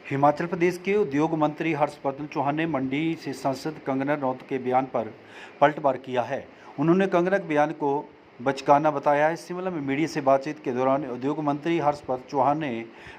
हिमाचल प्रदेश के उद्योग मंत्री हर्षवर्धन चौहान ने मंडी से सांसद कंगना रनौत के बयान पर पलटवार किया है। उन्होंने कंगना के बयान को बचकाना बताया है। शिमला में मीडिया से बातचीत के दौरान उद्योग मंत्री हर्षवर्धन चौहान ने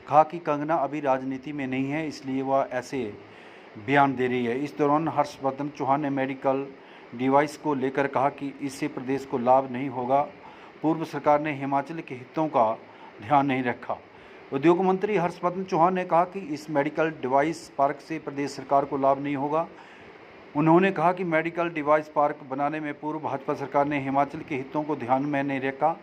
कहा कि कंगना अभी राजनीति में नहीं है, इसलिए वह ऐसे बयान दे रही है। इस दौरान हर्षवर्धन चौहान ने मेडिकल डिवाइस को लेकर कहा कि इससे प्रदेश को लाभ नहीं होगा। पूर्व सरकार ने हिमाचल के हितों का ध्यान नहीं रखा। उद्योग मंत्री हर्षवर्धन चौहान ने कहा कि इस मेडिकल डिवाइस पार्क से प्रदेश सरकार को लाभ नहीं होगा। उन्होंने कहा कि मेडिकल डिवाइस पार्क बनाने में पूर्व भाजपा सरकार ने हिमाचल के हितों को ध्यान में नहीं रखा।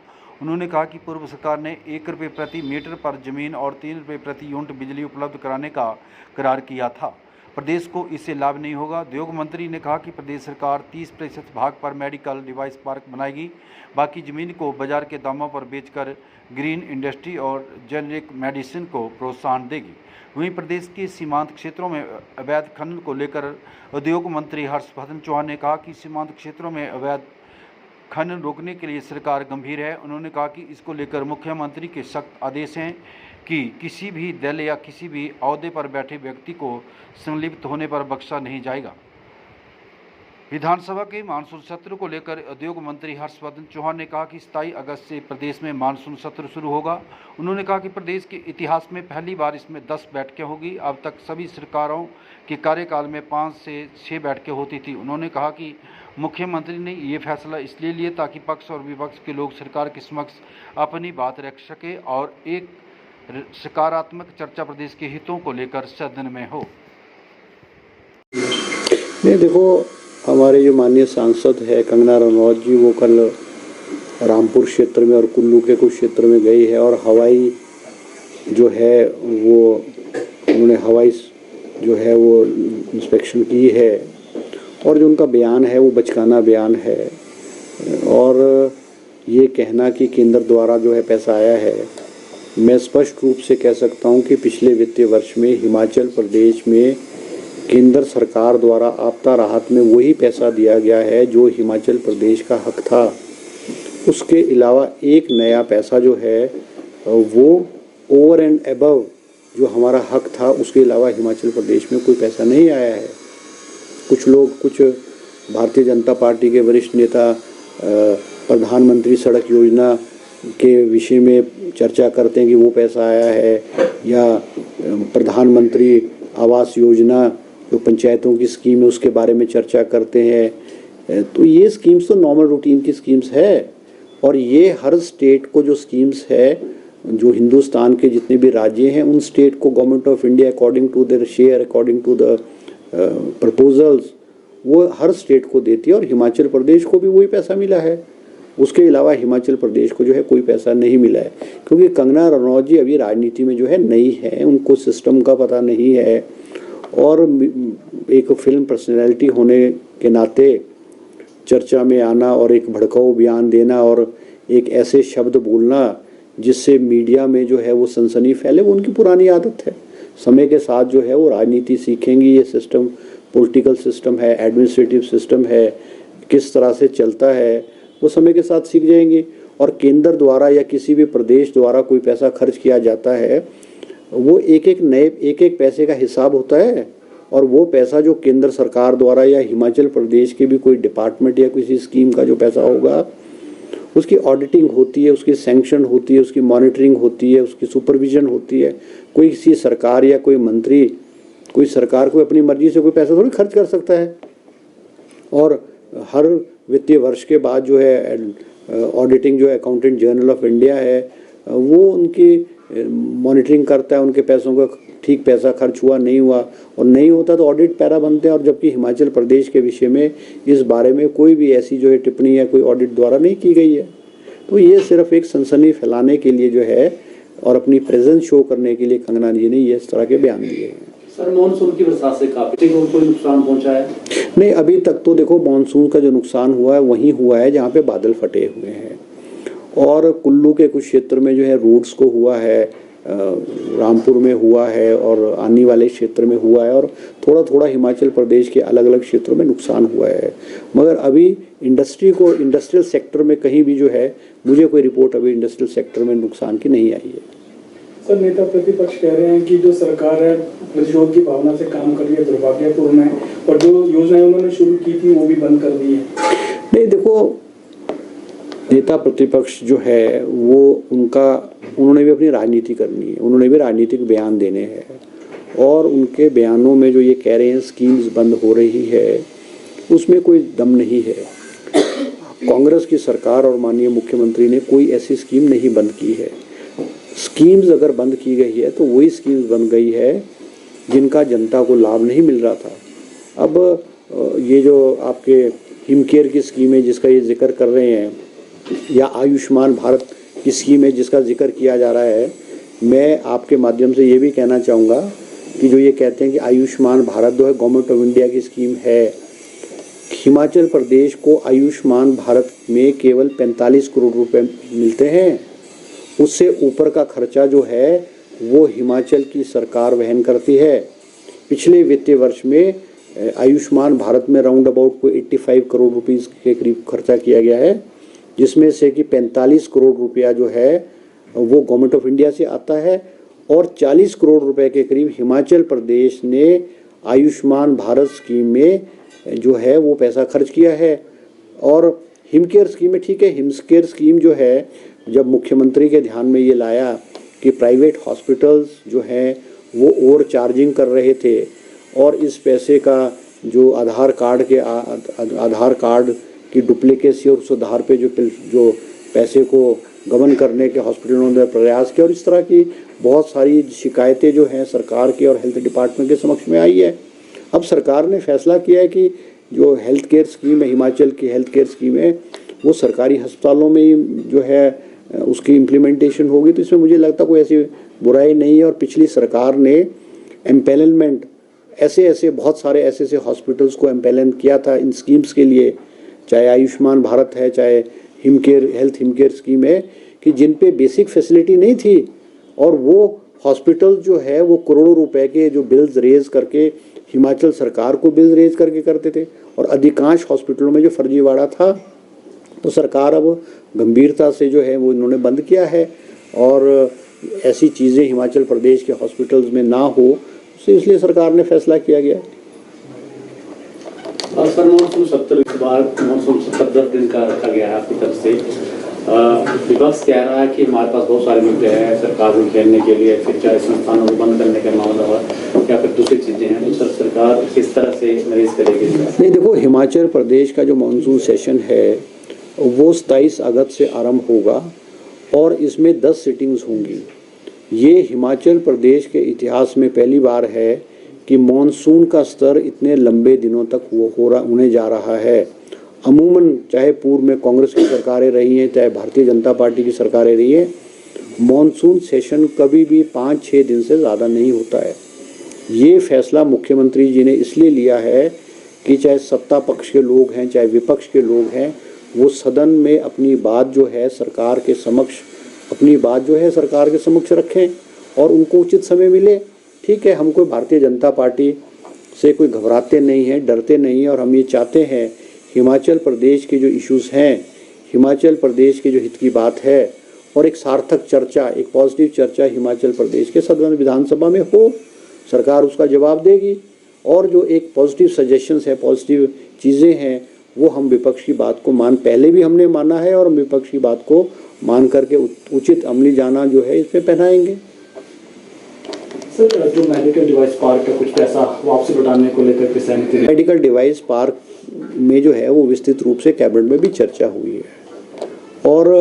उन्होंने कहा कि पूर्व सरकार ने 1 रुपये प्रति मीटर पर जमीन और 3 रुपये प्रति यूनिट बिजली उपलब्ध कराने का करार किया था। प्रदेश को इससे लाभ नहीं होगा। उद्योग मंत्री ने कहा कि प्रदेश सरकार 30% भाग पर मेडिकल डिवाइस पार्क बनाएगी, बाकी ज़मीन को बाजार के दामों पर बेचकर ग्रीन इंडस्ट्री और जेनेरिक मेडिसिन को प्रोत्साहन देगी। वहीं प्रदेश के सीमांत क्षेत्रों में अवैध खनन को लेकर उद्योग मंत्री हर्षवर्धन चौहान ने कहा कि सीमांत क्षेत्रों में अवैध खनन रोकने के लिए सरकार गंभीर है। उन्होंने कहा कि इसको लेकर मुख्यमंत्री के सख्त आदेश हैं कि किसी भी दल या किसी भी ओहदे पर बैठे व्यक्ति को संलिप्त होने पर बख्शा नहीं जाएगा। विधानसभा के मानसून सत्र को लेकर उद्योग मंत्री हर्षवर्धन चौहान ने कहा कि 27 अगस्त से प्रदेश में मानसून सत्र शुरू होगा। उन्होंने कहा कि प्रदेश के इतिहास में पहली बार इसमें 10 बैठकें होगी। अब तक सभी सरकारों के कार्यकाल में 5 से 6 बैठकें होती थी। उन्होंने कहा कि मुख्यमंत्री ने ये फैसला इसलिए लिया ताकि पक्ष और विपक्ष के लोग सरकार के समक्ष अपनी बात रख सके और एक सकारात्मक चर्चा प्रदेश के हितों को लेकर सदन में हो। नहीं, देखो, हमारे जो माननीय सांसद है कंगना रनौत जी, वो कल रामपुर क्षेत्र में और कुल्लू के कुछ क्षेत्र में गई है और हवाई जो है वो उन्होंने हवाई जो है वो इंस्पेक्शन की है और जो उनका बयान है वो बचकाना बयान है। और ये कहना कि केंद्र द्वारा जो है पैसा आया है, मैं स्पष्ट रूप से कह सकता हूँ कि पिछले वित्तीय वर्ष में हिमाचल प्रदेश में केंद्र सरकार द्वारा आपदा राहत में वही पैसा दिया गया है जो हिमाचल प्रदेश का हक था। उसके अलावा एक नया पैसा जो है वो ओवर एंड अबव जो हमारा हक था उसके अलावा हिमाचल प्रदेश में कोई पैसा नहीं आया है। कुछ लोग, कुछ भारतीय जनता पार्टी के वरिष्ठ नेता प्रधानमंत्री सड़क योजना के विषय में चर्चा करते हैं कि वो पैसा आया है, या प्रधानमंत्री आवास योजना जो पंचायतों की स्कीम है उसके बारे में चर्चा करते हैं। तो ये स्कीम्स तो नॉर्मल रूटीन की स्कीम्स है और ये हर स्टेट को जो स्कीम्स है, जो हिंदुस्तान के जितने भी राज्य हैं उन स्टेट को government of India according to their share, according to the proposals, वो हर स्टेट को देती है और हिमाचल प्रदेश को भी वही पैसा मिला है। उसके अलावा हिमाचल प्रदेश को जो है कोई पैसा नहीं मिला है, क्योंकि कंगना रनौत जी अभी राजनीति में जो है नई है, उनको सिस्टम का पता नहीं है और एक फिल्म पर्सनैलिटी होने के नाते चर्चा में आना और एक भड़काऊ बयान देना और एक ऐसे शब्द बोलना जिससे मीडिया में जो है वो सनसनी फैले, वो उनकी पुरानी आदत है। समय के साथ जो है वो राजनीति सीखेंगी। ये सिस्टम पॉलिटिकल सिस्टम है, एडमिनिस्ट्रेटिव सिस्टम है, किस तरह से चलता है वो समय के साथ सीख जाएंगे। और केंद्र द्वारा या किसी भी प्रदेश द्वारा कोई पैसा खर्च किया जाता है, वो एक एक पैसे का हिसाब होता है और वो पैसा जो केंद्र सरकार द्वारा या हिमाचल प्रदेश के भी कोई डिपार्टमेंट या किसी स्कीम का जो पैसा होगा उसकी ऑडिटिंग होती है, उसकी सैंक्शन होती है, उसकी मॉनिटरिंग होती है, उसकी सुपरविजन होती है। कोई किसी सरकार या कोई मंत्री, कोई सरकार को अपनी मर्जी से कोई पैसा थोड़ी खर्च कर सकता है। और हर वित्तीय वर्ष के बाद जो है ऑडिटिंग जो है अकाउंटेंट जनरल ऑफ इंडिया है वो उनकी मॉनिटरिंग करता है, उनके पैसों का ठीक पैसा खर्च हुआ नहीं हुआ, और नहीं होता तो ऑडिट पैरा बनते हैं। और जबकि हिमाचल प्रदेश के विषय में इस बारे में कोई भी ऐसी जो है टिप्पणी या कोई ऑडिट द्वारा नहीं की गई है। तो ये सिर्फ एक सनसनी फैलाने के लिए जो है और अपनी प्रेजेंस शो करने के लिए कंगना जी ने ये इस तरह के बयान दिए हैं। सर, मानसून की बरसात से काफी कोई नुकसान पहुंचा है? नहीं, अभी तक तो देखो मानसून का जो नुकसान हुआ है वहीं हुआ है जहाँ पे बादल फटे हुए हैं, और कुल्लू के कुछ क्षेत्र में जो है रूट्स को हुआ है, रामपुर में हुआ है और आने वाले क्षेत्र में हुआ है, और थोड़ा थोड़ा हिमाचल प्रदेश के अलग अलग क्षेत्रों में नुकसान हुआ है। मगर अभी इंडस्ट्रियल सेक्टर में कहीं भी जो है मुझे कोई रिपोर्ट अभी इंडस्ट्रियल सेक्टर में नुकसान की नहीं आई है। सर, नेता प्रतिपक्ष कह रहे हैं कि जो सरकार है प्रतिशोध की भावना से काम कर रही है, दुर्भाग्यपूर्ण है, और जो योजनाएं उन्होंने शुरू की थी वो भी बंद कर दी है। नहीं, देखो, नेता प्रतिपक्ष जो है वो उन्होंने भी अपनी राजनीति करनी है, उन्होंने भी राजनीतिक बयान देने हैं, और उनके बयानों में जो ये कह रहे हैं स्कीम्स बंद हो रही है, उसमें कोई दम नहीं है। कांग्रेस की सरकार और माननीय मुख्यमंत्री ने कोई ऐसी स्कीम नहीं बंद की है। स्कीम्स अगर बंद की गई है तो वही स्कीम्स बन गई है जिनका जनता को लाभ नहीं मिल रहा था। अब ये जो आपके हिमकेयर की स्कीम है जिसका ये जिक्र कर रहे हैं, या आयुष्मान भारत की स्कीम है जिसका जिक्र किया जा रहा है, मैं आपके माध्यम से ये भी कहना चाहूँगा कि जो ये कहते हैं कि आयुष्मान भारत जो है गवर्नमेंट ऑफ इंडिया की स्कीम है, हिमाचल प्रदेश को आयुष्मान भारत में केवल 45 करोड़ रुपए मिलते हैं। उससे ऊपर का खर्चा जो है वो हिमाचल की सरकार वहन करती है। पिछले वित्तीय वर्ष में आयुष्मान भारत में राउंड अबाउट को 85 करोड़ रुपीस के करीब खर्चा किया गया है, जिसमें से कि 45 करोड़ रुपया जो है वो गवर्नमेंट ऑफ इंडिया से आता है, और 40 करोड़ रुपए के करीब हिमाचल प्रदेश ने आयुष्मान भारत स्कीम में जो है वो पैसा खर्च किया है। और हिमकेयर स्कीम में ठीक है, हिमकेयर स्कीम जो है जब मुख्यमंत्री के ध्यान में ये लाया कि प्राइवेट हॉस्पिटल्स जो हैं वो ओवर चार्जिंग कर रहे थे, और इस पैसे का जो आधार कार्ड की डुप्लीकेसी और उस आधार पे जो पैसे को गबन करने के हॉस्पिटलों ने प्रयास किया, और इस तरह की बहुत सारी शिकायतें जो हैं सरकार की और हेल्थ डिपार्टमेंट के समक्ष में आई है। अब सरकार ने फैसला किया है कि जो हेल्थ केयर स्कीम है, हिमाचल की हेल्थ केयर स्कीम है, वो सरकारी अस्पतालों में ही जो है उसकी इम्प्लीमेंटेशन होगी। तो इसमें मुझे लगता कोई ऐसी बुराई नहीं है। और पिछली सरकार ने एम्पेनलमेंट ऐसे बहुत सारे ऐसे हॉस्पिटल्स को एम्पेनल किया था इन स्कीम्स के लिए, चाहे आयुष्मान भारत है, चाहे हेल्थ हिमकेयर स्कीम है, कि जिन पे बेसिक फैसिलिटी नहीं थी, और वो हॉस्पिटल जो है वो करोड़ों रुपए के जो बिल्स रेज करके हिमाचल सरकार को बिल रेज करके करते थे, और अधिकांश हॉस्पिटलों में जो फर्जीवाड़ा था तो सरकार अब गंभीरता से जो है वो इन्होंने बंद किया है, और ऐसी चीज़ें हिमाचल प्रदेश के हॉस्पिटल्स में ना हो, इसलिए सरकार ने फैसला किया गया। सर, मॉनसून 70 दिन का रखा गया है आपकी तरफ से। विपक्ष कह रहा है कि हमारे पास बहुत सारे मुद्दे हैं सरकार में खेलने के लिए, फिर चाहे संस्थानों को बंद करने का मामला हो या फिर दूसरी चीज़ें हैं, तो सरकार किस तरह से मैनेज करेगी? नहीं, देखो, हिमाचल प्रदेश का जो मानसून सेशन है वो 27 अगस्त से आरंभ होगा, और इसमें 10 सिटिंग्स होंगी। ये हिमाचल प्रदेश के इतिहास में पहली बार है कि मॉनसून का स्तर इतने लंबे दिनों तक होने जा रहा है। अमूमन चाहे पूर्व में कांग्रेस की सरकारें रही हैं, चाहे भारतीय जनता पार्टी की सरकारें रही हैं, मॉनसून सेशन कभी भी 5-6 दिन से ज़्यादा नहीं होता है। ये फैसला मुख्यमंत्री जी ने इसलिए लिया है कि चाहे सत्ता पक्ष के लोग हैं चाहे विपक्ष के लोग हैं, वो सदन में अपनी बात जो है सरकार के समक्ष रखें और उनको उचित समय मिले। ठीक है, हम कोई भारतीय जनता पार्टी से कोई घबराते नहीं हैं, डरते नहीं हैं, और हम ये चाहते हैं हिमाचल प्रदेश के जो इश्यूज़ हैं, हिमाचल प्रदेश के जो हित की बात है, और एक सार्थक चर्चा, एक पॉजिटिव चर्चा हिमाचल प्रदेश के सदन विधानसभा में हो। सरकार उसका जवाब देगी, और जो एक पॉजिटिव सजेशंस है, पॉजिटिव चीज़ें हैं, वो हम विपक्ष की बात को पहले भी हमने माना है, और हम विपक्ष की बात को मान करके उचित अमली जाना जो है इसमें पहनाएंगे। सर, जो मेडिकल डिवाइस पार्क है, कुछ पैसा वापसी लौटाने को लेकर के सहमति? मेडिकल डिवाइस पार्क में जो है वो विस्तृत रूप से कैबिनेट में भी चर्चा हुई है, और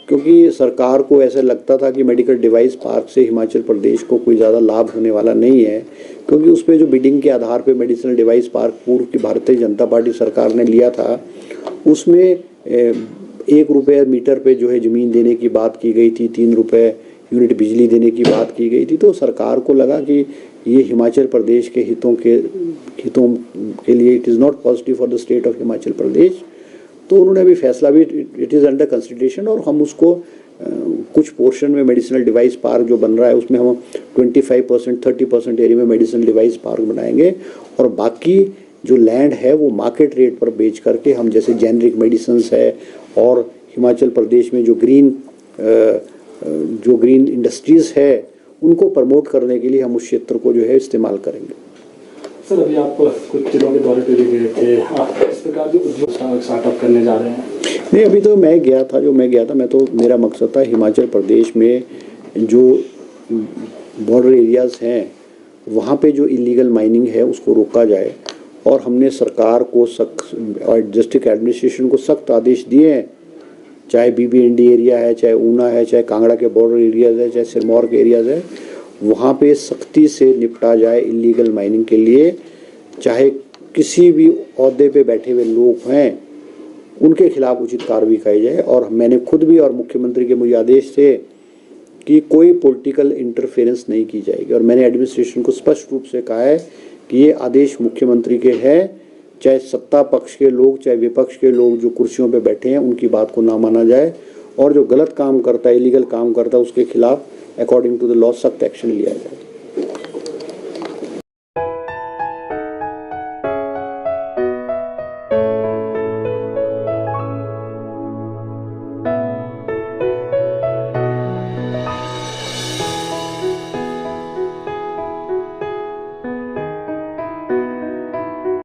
क्योंकि सरकार को ऐसा लगता था कि मेडिकल डिवाइस पार्क से हिमाचल प्रदेश को कोई ज़्यादा लाभ होने वाला नहीं है, क्योंकि उस पर जो बिडिंग के आधार पे मेडिसिनल डिवाइस पार्क पूर्व की भारतीय जनता पार्टी सरकार ने लिया था, उसमें 1 रुपये मीटर पे जो है ज़मीन देने की बात की गई थी, 3 रुपये यूनिट बिजली देने की बात की गई थी। तो सरकार को लगा कि ये हिमाचल प्रदेश के हितों के लिए it is not positive for the state of Himachal Pradesh. तो उन्होंने अभी फैसला भी, इट इज़ अंडर कंसिडरेशन, और हम उसको कुछ पोर्शन में मेडिसिनल डिवाइस पार्क जो बन रहा है उसमें हम 25% 30% एरिया में मेडिसिनल डिवाइस पार्क बनाएंगे, और बाकी जो लैंड है वो मार्केट रेट पर बेच करके हम, जैसे जेनरिक मेडिसिन्स है, और हिमाचल प्रदेश में जो ग्रीन इंडस्ट्रीज़ है उनको प्रमोट करने के लिए हम उस क्षेत्र को जो है इस्तेमाल करेंगे। सर अभी आप कुछ जिलों के दौरे पे भी गए थे, आप इस प्रकार के उद्योग स्टार्टअप करने जा रहे हैं? नहीं, अभी तो मैं गया था मैं तो मेरा मकसद था हिमाचल प्रदेश में जो बॉर्डर एरियाज़ हैं वहाँ पे जो इलीगल माइनिंग है उसको रोका जाए, और हमने सरकार को और डिस्ट्रिक्ट एडमिनिस्ट्रेशन को सख्त आदेश दिए हैं, चाहे BBND एरिया है, चाहे ऊना है, चाहे कांगड़ा के बॉर्डर एरियाज़ है, चाहे सिरमौर के एरियाज़ है, वहाँ पे सख्ती से निपटा जाए इलीगल माइनिंग के लिए। चाहे किसी भी ओहदे पे बैठे हुए लोग हैं उनके खिलाफ उचित कार्रवाई की जाए। और मैंने खुद भी और मुख्यमंत्री के मुझे आदेश थे कि कोई पॉलिटिकल इंटरफेरेंस नहीं की जाएगी, और मैंने एडमिनिस्ट्रेशन को स्पष्ट रूप से कहा है कि ये आदेश मुख्यमंत्री के हैं, चाहे सत्ता पक्ष के लोग चाहे विपक्ष के लोग जो कुर्सियों पे बैठे हैं उनकी बात को ना माना जाए, और जो गलत काम करता है, इलीगल काम करता है, उसके खिलाफ अकॉर्डिंग टू द लॉ सख्त एक्शन लिया जाए।